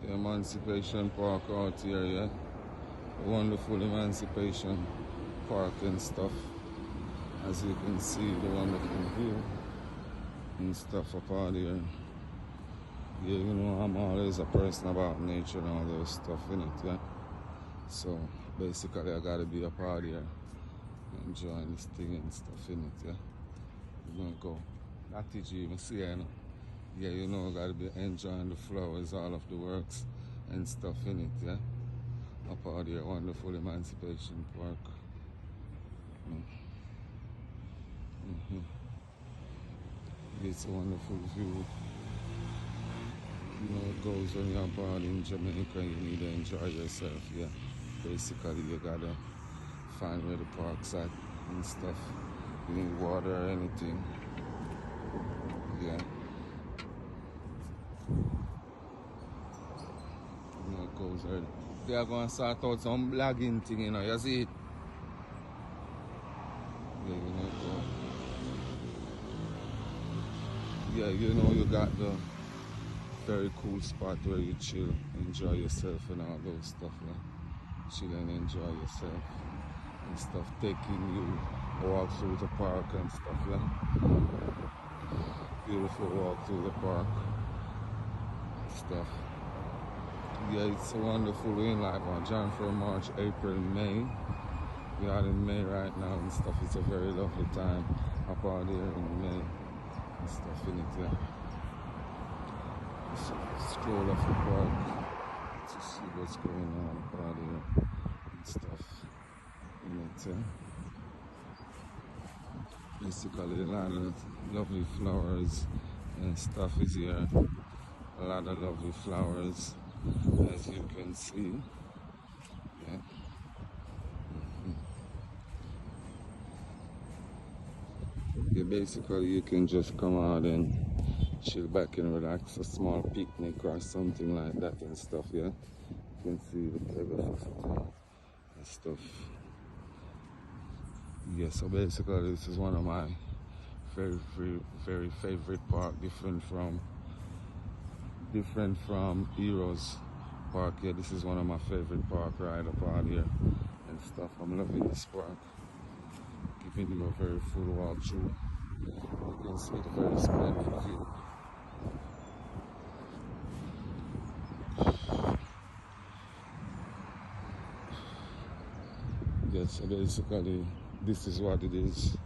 The Emancipation Park out here, yeah. Wonderful Emancipation Park and stuff. As you can see, the wonderful view and stuff up out here. Yeah, you know, I'm always a person about nature and all those stuff in it, yeah. So basically I gotta be up out here enjoying this thing and stuff in it, yeah. We're gonna go. That is you see, you know. Yeah, you know, gotta be enjoying the flowers, all of the works and stuff in it, yeah. Up out here, wonderful Emancipation Park. It's a wonderful view. You know, it goes when you're abroad in Jamaica, you need to enjoy yourself, yeah. Basically, you gotta find where the park's at and stuff. You need water or anything, yeah. You know, it goes right. They are gonna sort out some blagging thing, you know, you see it? Yeah, you know, yeah, you know, you got the very cool spot where you chill, enjoy yourself and all those stuff, yeah. Chill and enjoy yourself and stuff, taking you walk through the park and stuff, yeah. Beautiful walk through the park and stuff. Yeah, it's a wonderful in like Jan for March, April, May. We are in May right now and stuff. It's a very lovely time up out here in May and stuff in it, yeah. Stroll off the park to see what's going on up out here and stuff in it, yeah. Basically a lot of lovely flowers and stuff is here. A lot of lovely flowers, as you can see, yeah. Yeah, basically you can just come out and chill back and relax, a small picnic or something like that and stuff, yeah. You can see the diversity and stuff. Yeah, so basically this is one of my very favorite park, different from Heroes Park. Yeah, this is one of my favorite park right up out here and stuff. I'm loving this park. Giving you a very full walk through. You can see the very splendid view. Yeah, so basically this is what it is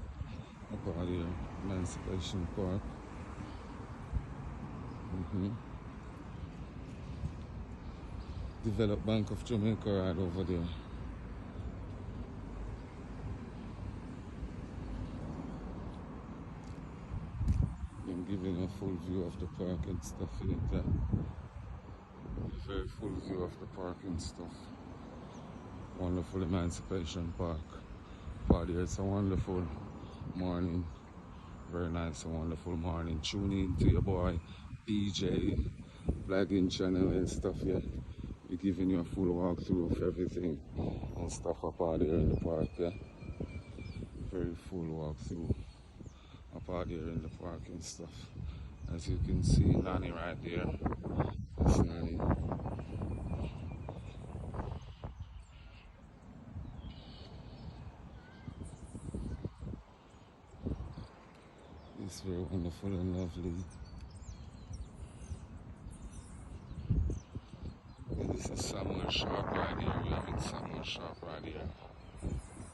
up out here, Emancipation Park. Developed Bank of Jamaica right over there. I'm giving a full view of the park and stuff in it, yeah. Very full view of the park and stuff. Wonderful Emancipation Park. Out here, it's a wonderful morning. Very nice and wonderful morning. Tune in to your boy PJ Blagging channel and stuff, yeah. We're giving you a full walkthrough of everything and stuff up out here in the park, yeah. Very full walkthrough up out here in the park and stuff. As you can see, Nanny right there. That's Nanny. It's very wonderful and lovely. And this is Samuel Sharp right here. We have it Samuel Sharp right here.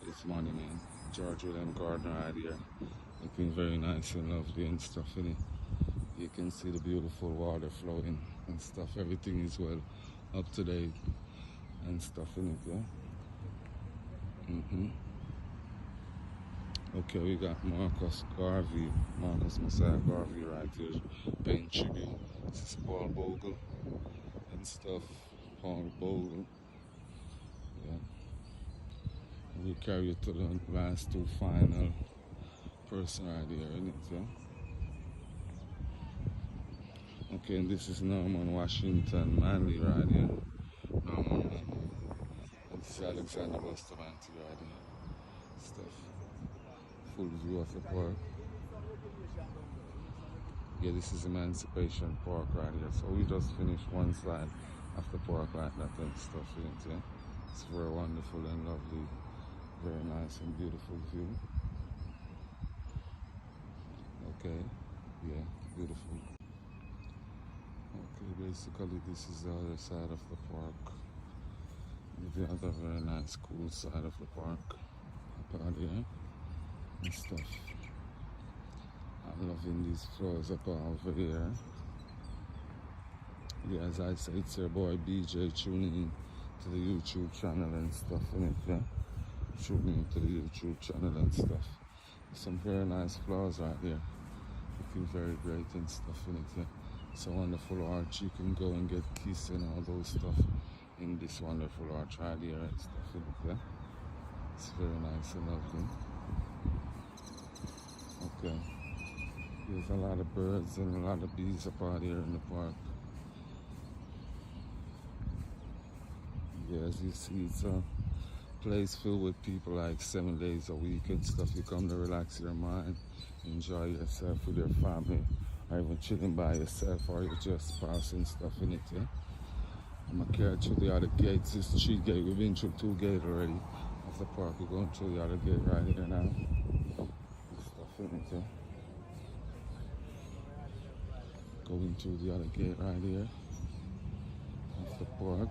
It's monument. George William Gardner right here. Looking very nice and lovely and stuff in it. You can see the beautiful water flowing and stuff. Everything is well up to date and stuff in it, yeah. Okay, we got Marcus Messiah Garvey right here paying tribute. This is Paul Bogle and stuff. Paul Bogle. Yeah. And we carry it to the last two final person right here, isn't it? Yeah? Okay, and this is Norman Washington Manley right here. Norman Manley. And this is Alexander Bustamante right here. Stuff. Full view of the park. Yeah, this is Emancipation Park right here. So we just finished one side of the park like that and stuff, yeah. It's very wonderful and lovely, very nice and beautiful view. Okay, yeah, beautiful. Okay, basically this is the other side of the park. The other very nice, cool side of the park. Up out here and stuff. I'm loving these flowers up over here. Yeah, as I say, it's your boy BJ tuning in to the YouTube channel and stuff, innit, yeah? Tuning into the YouTube channel and stuff. Some very nice flowers right there. Looking very great and stuff, innit, yeah? It's a wonderful arch. You can go and get Kingston and all those stuff in this wonderful arch right here and stuff, innit, yeah? It's very nice and lovely. Okay. There's a lot of birds and a lot of bees up out here in the park. Yeah, as you see, it's a place filled with people like 7 days a week and stuff. You come to relax your mind, enjoy yourself with your family, or even chilling by yourself, or you're just passing stuff in it, yeah? I'm gonna carry through the other gates. This is 3 gate. We've been through 2 gates already of the park. We're going through the other gate right here now. Stuff in it, yeah? Going through the other gate right here of the park.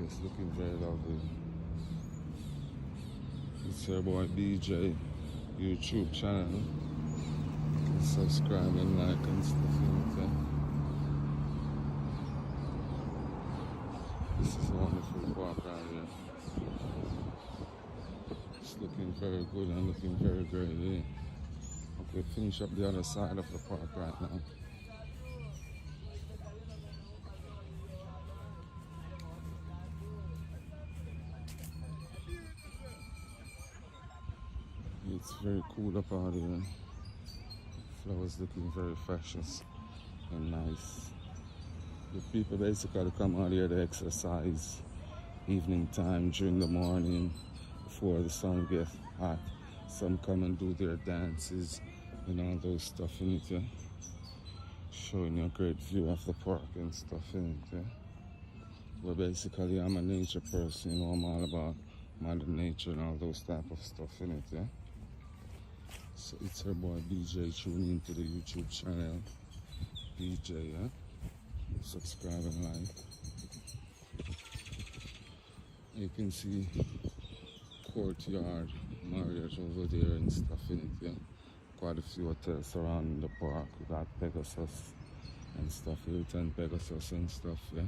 It's looking very lovely. It's your boy BJ YouTube channel. You can subscribe and like and stuff like that. This is a wonderful park right here. It's looking very good and looking very great, eh? Okay, finish up the other side of the park right now. It's very cool up out here. Flowers looking very precious and nice. The people basically come out here to exercise evening time, during the morning, before the sun gets hot. Some come and do their dances and all those stuff in it, yeah? Showing you a great view of the park and stuff in it, yeah? But basically I'm a nature person, you know, I'm all about Mother Nature and all those type of stuff in it, yeah? So it's her boy BJ tuning into the YouTube channel. BJ, yeah? Subscribe and like. You can see Courtyard Marriott over there and stuff in it, yeah? Quite a few hotels surrounding the park. We got Pegasus and stuff, Hilton Pegasus and stuff, yeah?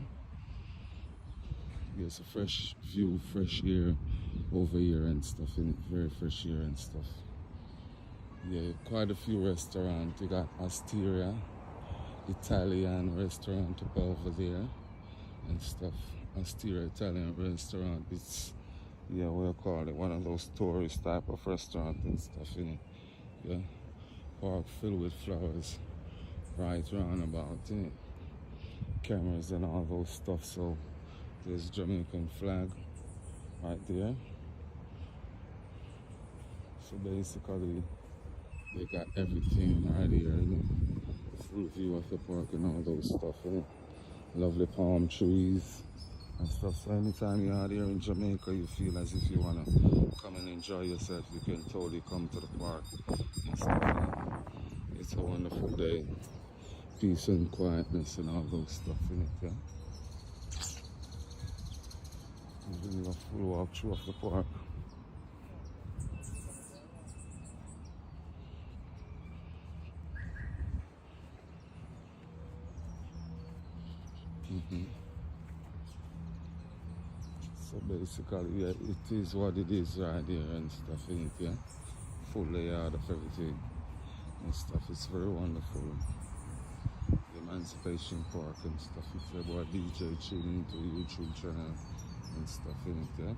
There's a fresh view, fresh air over here and stuff in it, very fresh air and stuff. Yeah, quite a few restaurants. You got Asteria, Italian restaurant up over there and stuff. Asteria Italian restaurant. It's, yeah, we'll call it one of those tourist type of restaurant and stuff in it. Yeah, park filled with flowers right round about it. Cameras and all those stuff. So there's Jamaican flag right there. So basically they got everything right here, you know? Full view of the park and all those stuff, you know? Lovely palm trees and stuff. So anytime you're out here in Jamaica, you feel as if you want to come and enjoy yourself, you can totally come to the park and stuff, you know? It's a wonderful day. Peace and quietness and all those stuff in it, yeah? We're doing a full walkthrough of the park. So basically, yeah, it is what it is right here and stuff in it, yeah? Full layout of everything and stuff. It's very wonderful. The Emancipation Park and stuff. It's your boy DJ tuning into the YouTube channel and stuff in it, yeah?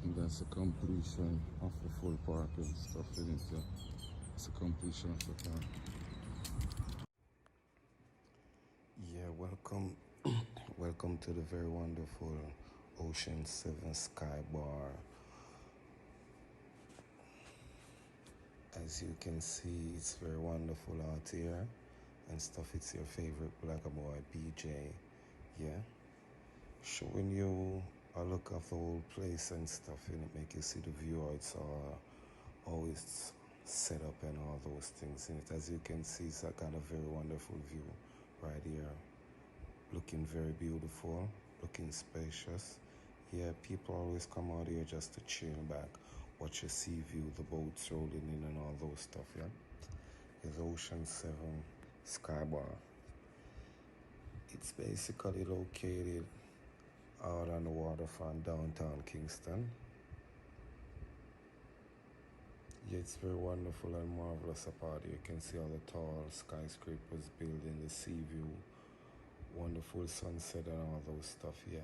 And that's the completion of the full park and stuff in it, yeah? It's the completion of the park. Yeah, welcome. Welcome to the very wonderful Ocean 7 Sky Bar. As you can see, it's very wonderful out here and stuff. It's your favorite blogger boy, BJ. Yeah, showing you a look of the whole place and stuff, and it make you see the view how it's always set up and all those things in it. As you can see, it's got a very wonderful view right here, looking very beautiful, looking spacious. Yeah, people always come out here just to chill back, watch a sea view, the boats rolling in and all those stuff. Yeah, it's Ocean 7 Sky Bar. It's basically located out on the waterfront downtown Kingston. Yeah, it's very wonderful and marvelous up out here. You can see all the tall skyscrapers building, the sea view, wonderful sunset and all those stuff. Yeah,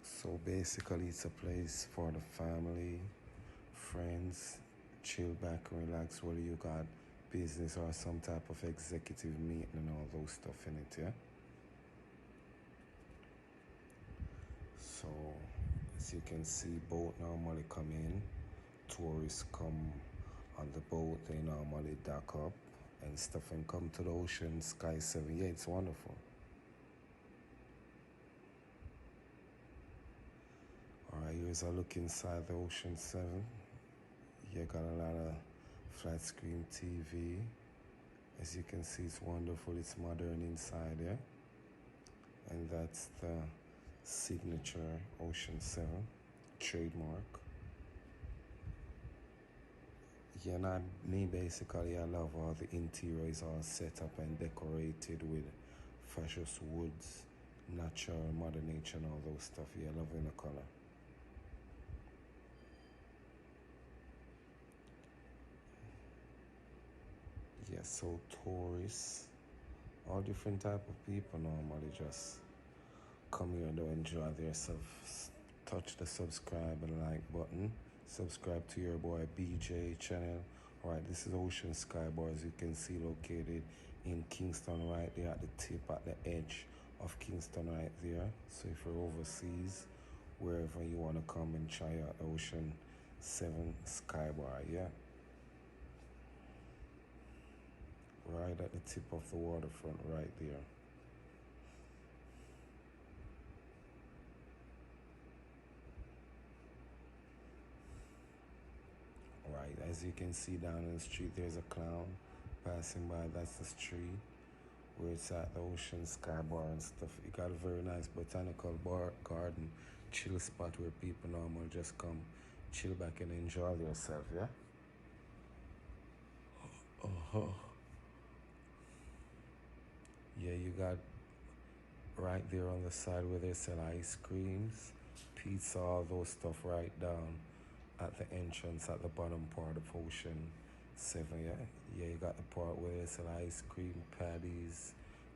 so basically it's a place for the family, friends, chill back and relax, whether you got business or some type of executive meeting and all those stuff in it. Yeah, so as you can see, boat normally come in, tourists come on the boat, they normally dock up and stuff and come to the Ocean Sky 7. Yeah, it's wonderful. Alright, here's a look inside the Ocean 7. You got a lot of flat screen TV. As you can see, it's wonderful, it's modern inside there. And that's the signature Ocean 7 trademark. Yeah, not me basically. I love how the interior is all set up and decorated with precious woods, natural, mother nature and all those stuff. Yeah, loving the color. Yeah, so tourists, all different type of people normally just come here to enjoy themselves. Touch the subscribe and like button. Subscribe to your boy BJ channel. Alright, this is Ocean Sky Bar, as you can see, located in Kingston, right there at the tip, at the edge of Kingston right there. So if you're overseas, wherever you want to come and try out Ocean 7 Sky Bar, yeah, right at the tip of the waterfront right there. Right, as you can see down in the street, there's a clown passing by. That's the street where it's at, the Ocean Sky Bar and stuff. You got a very nice botanical bar garden, chill spot where people normally just come chill back and enjoy themselves. Yeah. Uh-huh. Yeah, you got right there on the side where they sell ice creams, pizza, all those stuff right down at the entrance at the bottom part of Ocean 7. Yeah, yeah, you got the part where they sell ice cream, patties,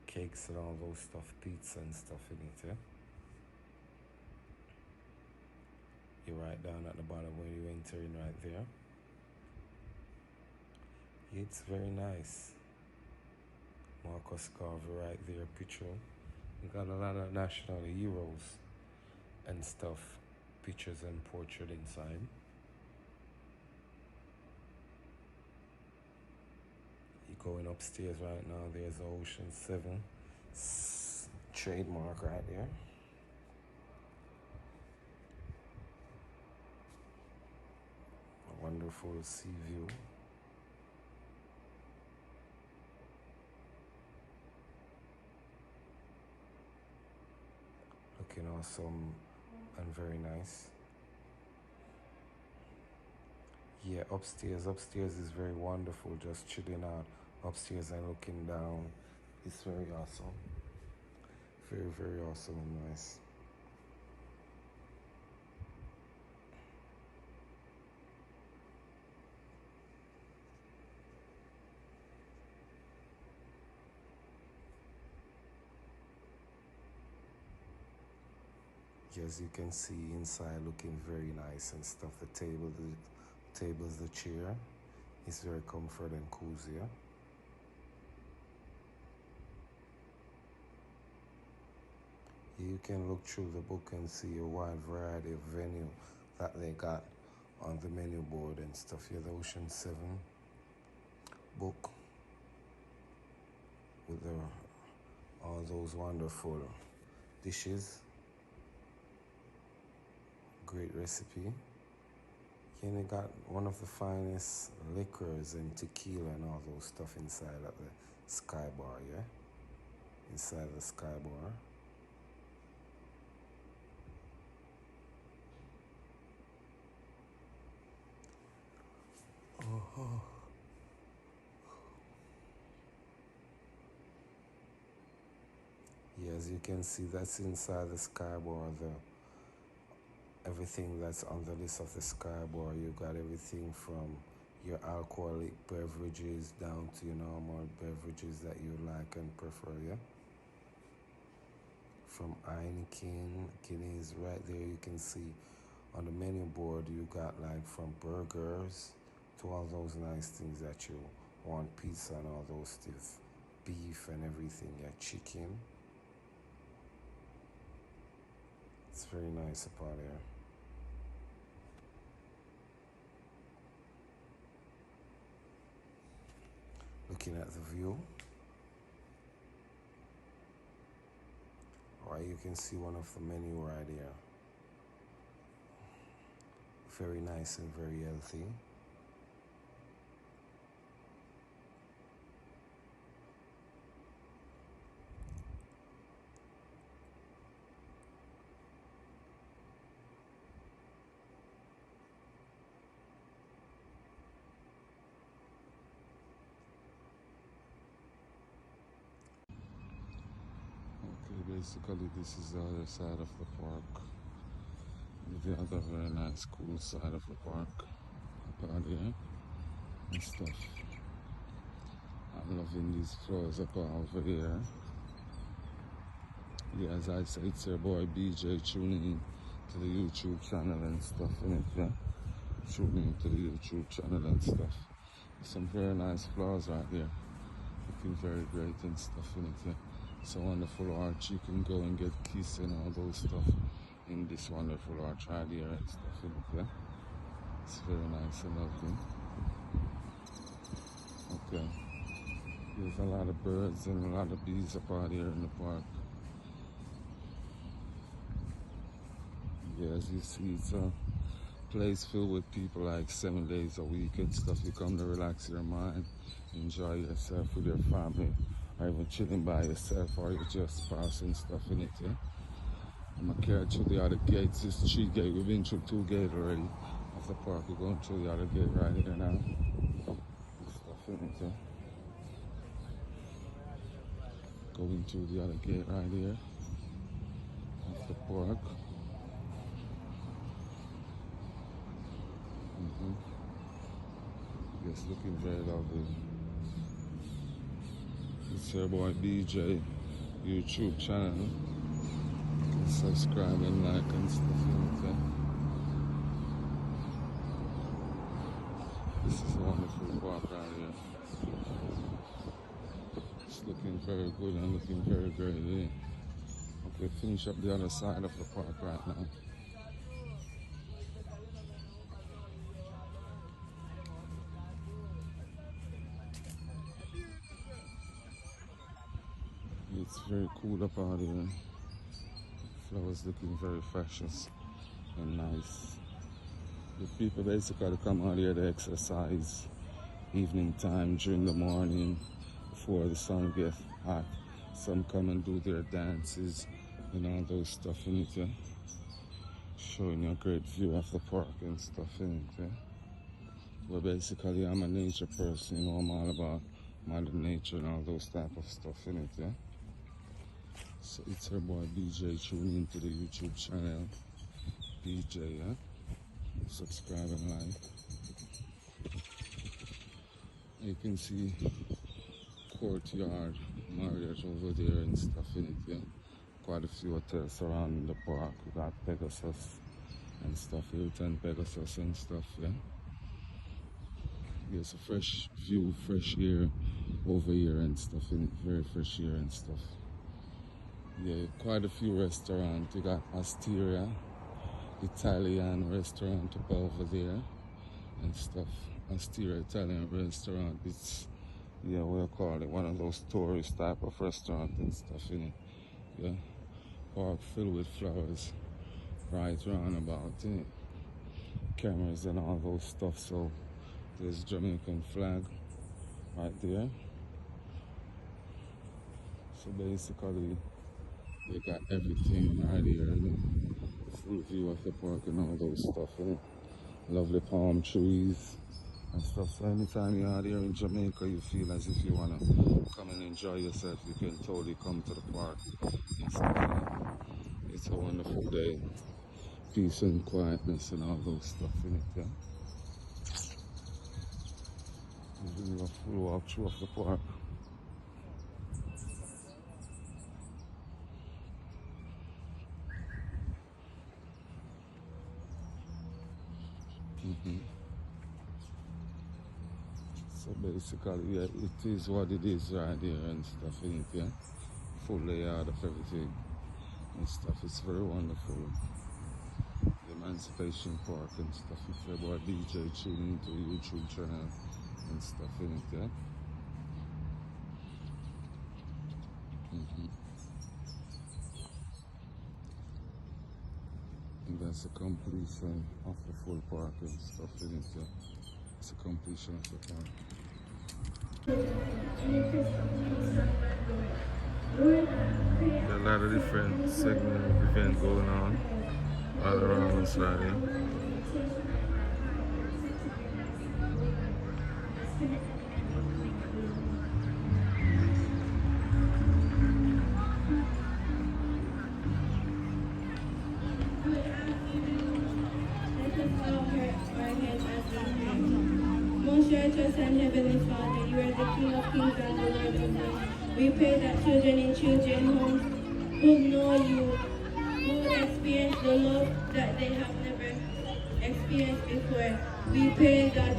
cakes and all those stuff, pizza and stuff in it. Yeah, you're right down at the bottom when you enter in right there. It's very nice. Marcus Garvey right there, picture. You got a lot of national heroes and stuff, pictures and portrait inside. You're going upstairs right now, there's the Ocean 7 trademark right there. A wonderful sea view. Looking awesome and very nice. Yeah, upstairs is very wonderful, just chilling out upstairs and looking down. It's very awesome. Very, very awesome and nice. As you can see inside, looking very nice and stuff. The tables, the chair is very comfort and cozy. Yeah? You can look through the book and see a wide variety of venue that they got on the menu board and stuff. Here, the Ocean 7 book with all those wonderful dishes, great recipe. And they got one of the finest liquors and tequila and all those stuff inside of the Sky Bar, yeah? Inside the Sky Bar. Yeah, as you can see, that's inside the Sky Bar. Everything that's on the list of the Sky Bar, you got everything from your alcoholic beverages down to your normal beverages that you like and prefer, yeah? From Heineken, Guinness, right there you can see on the menu board you got like from burgers to all those nice things that you want, pizza and all those stuff, beef and everything, yeah, chicken. It's very nice up out here. Looking at the view. Right, you can see one of the menu right here. Very nice and very healthy. Okay, basically this is the other side of the park. The other very nice cool side of the park. Up here and stuff. I'm loving these flowers up over here. Yeah, as I said, it's your boy BJ tuning in to the YouTube channel and stuff, innit, yeah? Tuning into the YouTube channel and stuff. Some very nice flowers right here. Looking very great and stuff, innit, yeah? It's a wonderful arch. You can go and get kiss and all those stuff in this wonderful arch right here and stuff, innit, yeah? It's very nice and lovely. Okay. There's a lot of birds and a lot of bees up out here in the park. Yeah, as you see, it's a place filled with people like 7 days a week and stuff. You come to relax your mind, enjoy yourself with your family, or even chilling by yourself, or you just passing stuff in it, yeah? I'm gonna carry through the other gates. This 3 gate, we've been through 2 gates already of the park. We're going through the other gate right here now. Stuff in it, yeah? Going through the other gate right here of the park. Yes, looking very lovely. It's your boy BJ YouTube channel. You can subscribe and like and stuff like that. This is a wonderful park right here. It's looking very good and looking very great, eh? Okay, finish up the other side of the park right now. It's very cool up out here. Flowers looking very precious and nice. The people basically come out here to exercise evening time, during the morning, before the sun gets hot. Some come and do their dances and all those stuff in it, yeah? Showing you a great view of the park and stuff in it, yeah? Well, basically I'm a nature person, you know, I'm all about Mother Nature and all those type of stuff in it, yeah? So it's her boy BJ tuning into the YouTube channel. BJ, yeah? Subscribe and like. You can see Courtyard Marriott over there and stuff in it, yeah? Quite a few hotels surrounding the park. We got Pegasus and stuff, Hilton Pegasus and stuff, yeah? There's a fresh view, fresh air over here and stuff in it, very fresh air and stuff. Yeah, quite a few restaurants. You got Asteria, Italian restaurant up over there and stuff. Asteria Italian restaurant. It's, yeah, we'll call it one of those tourist type of restaurant and stuff in it. Yeah, park filled with flowers right round about in it. Cameras and all those stuff. So there's Jamaican flag right there. So basically, you got everything right here. Full view of the park and all those stuff. Lovely palm trees and stuff. So anytime you're out here in Jamaica, you feel as if you want to come and enjoy yourself, you can totally come to the park and stuff. It's a wonderful day. Peace and quietness and all those stuff in it, yeah. We're doing a full walkthrough of the park. So basically, yeah, it is what it is right here and stuff in it, yeah. Full layout of everything and stuff. It's very wonderful. The Emancipation Park and stuff. If you're about DJ tuning into a YouTube channel and stuff in it, yeah. And that's a completion of the full park and stuff in it, yeah. It's a completion of the park. There are a lot of different segment of events going on all around us right here. Most righteous and heavenly Father, you are the King of kings and the Lord of lords. We pray that children in children's homes will know you, will experience the love that they have never experienced before. We pray that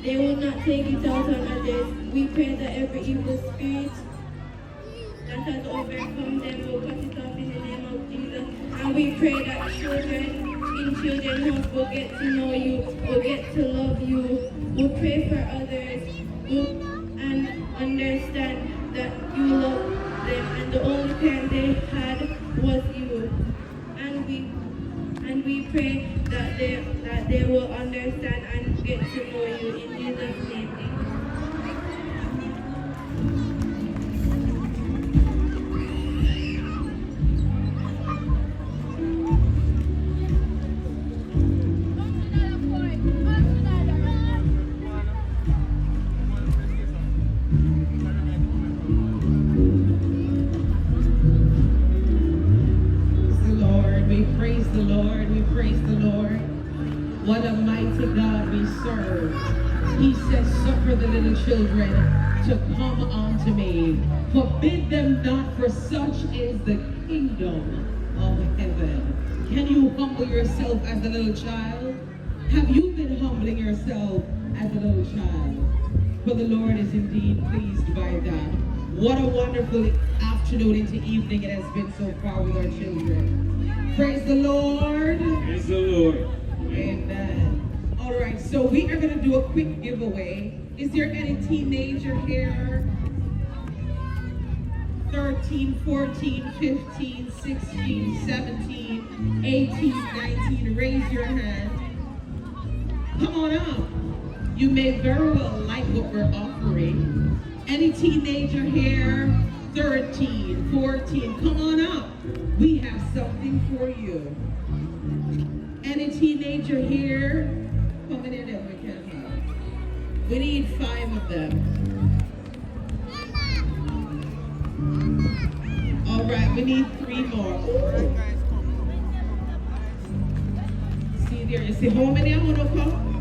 they will not take it out on others. We pray that every evil spirit that has overcome them will cut it off in the name of Jesus. And we pray that children in children's homes will get to know you, will get to love you, will pray for others, and understand that you love them and the only parent they had was you. And we pray that they will understand and get to know you in Jesus' name. What a mighty God we serve. He says, suffer the little children to come unto me. Forbid them not, for such is the kingdom of heaven. Can you humble yourself as a little child? Have you been humbling yourself as a little child? For the Lord is indeed pleased by that. What a wonderful afternoon into evening it has been so far with our children. Praise the Lord. Praise the Lord. Amen. All right, so we are going to do a quick giveaway. Is there any teenager here? 13, 14, 15, 16, 17, 18, 19. Raise your hand. Come on up. You may very well like what we're offering. Any teenager here? 13, 14. Come on up. We have something for you. Any teenager here? Coming in if we can. We need 5 of them. All right, we need 3 more. Ooh. See there, you see how many I want to come?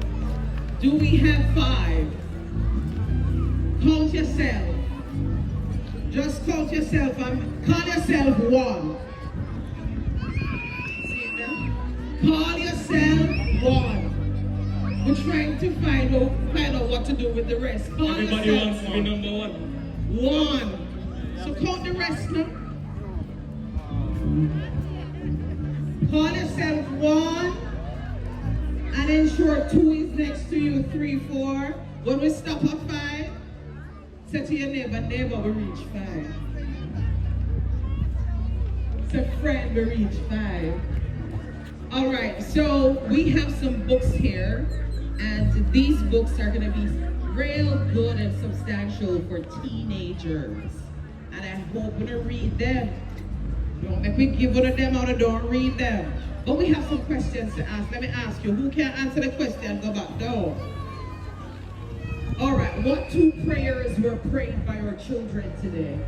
Do we have 5? Count yourself. Just count yourself. Call yourself 1. Call yourself 1. We're trying to find out what to do with the rest. Call Everybody wants to be number 1. 1. So count the rest now. Call yourself 1 and ensure 2 is next to you, 3, 4. When we stop at 5, say to your neighbor, neighbor, we reach 5. Say friend, we reach 5. All right, so we have some books here, and these books are going to be real good and substantial for teenagers. And I hope you read them. Don't make me give one of them out and don't read them. But we have some questions to ask. Let me ask you, who can answer the question? Go back down. All right, what 2 prayers were prayed by our children today?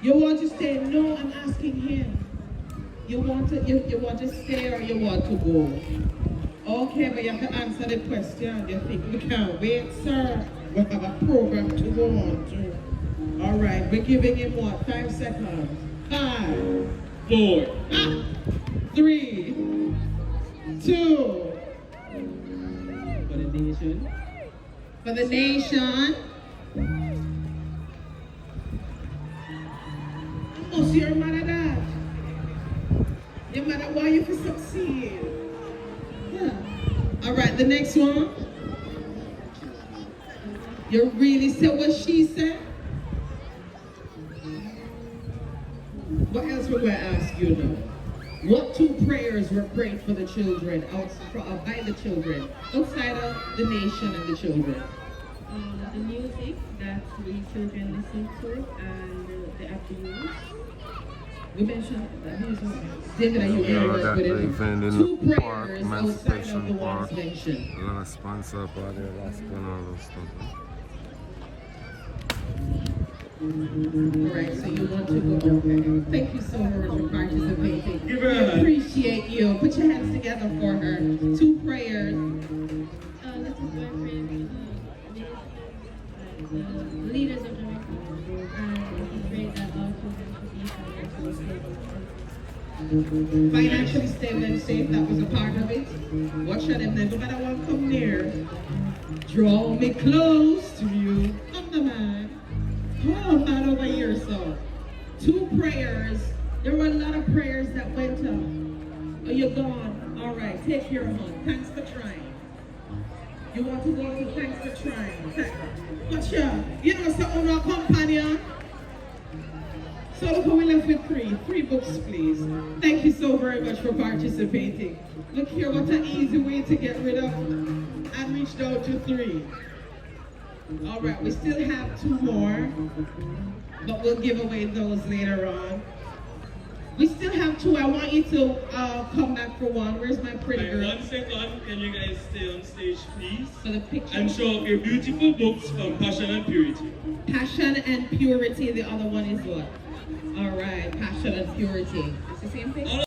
You want to stay? No, I'm asking him. You want to stay or you want to go? Okay, but you have to answer the question. You think we can't wait, sir? We have a program to go on to. All right, we're giving him what? 5 seconds. 5, 4, 3, 2. For the nation. For the nation. Oh, so you're mad at that? You're mad at why you can succeed? Yeah. All right, the next one. You really said what she said? What else we're going to ask you now? What 2 prayers were prayed for the children, by the children, outside of the nation and the children? The music that we children listen to and the afternoons. We mentioned that music. David, are you that with it? event in 2 the park, prayers outside of the Emancipation Park. ones mentioned. A lot of sponsor for their last and all those stuff. Alright, so you want to go. Okay. Thank you so much for participating. We appreciate you. Put your hands together for her. 2 prayers. This is my friend, the leaders of Jamaica, and he prayed that all children should be Financially stable and safe, that was a part of it. Watch out, them never better want to come near. Draw me close to you. I'm the man. Oh, man over here, so. 2 prayers. There were a lot of prayers that went up. Oh, you're gone. All right, take care, hon. Thanks for trying. You want to go to thanks for trying. But yeah, you know, so on our companion. So look, we left with 3 books, please. Thank you so very much for participating. Look here, what an easy way to get rid of and reach down to 3. All right, we still have 2 more, but we'll give away those later on. We still have 2. I want you to come back for 1. Where's my pretty girl? 1 second, can you guys stay on stage, please? For the picture. And show off your beautiful books from Passion and Purity. Passion and Purity. The other one is what? All right, Passion and Purity. It's the same thing?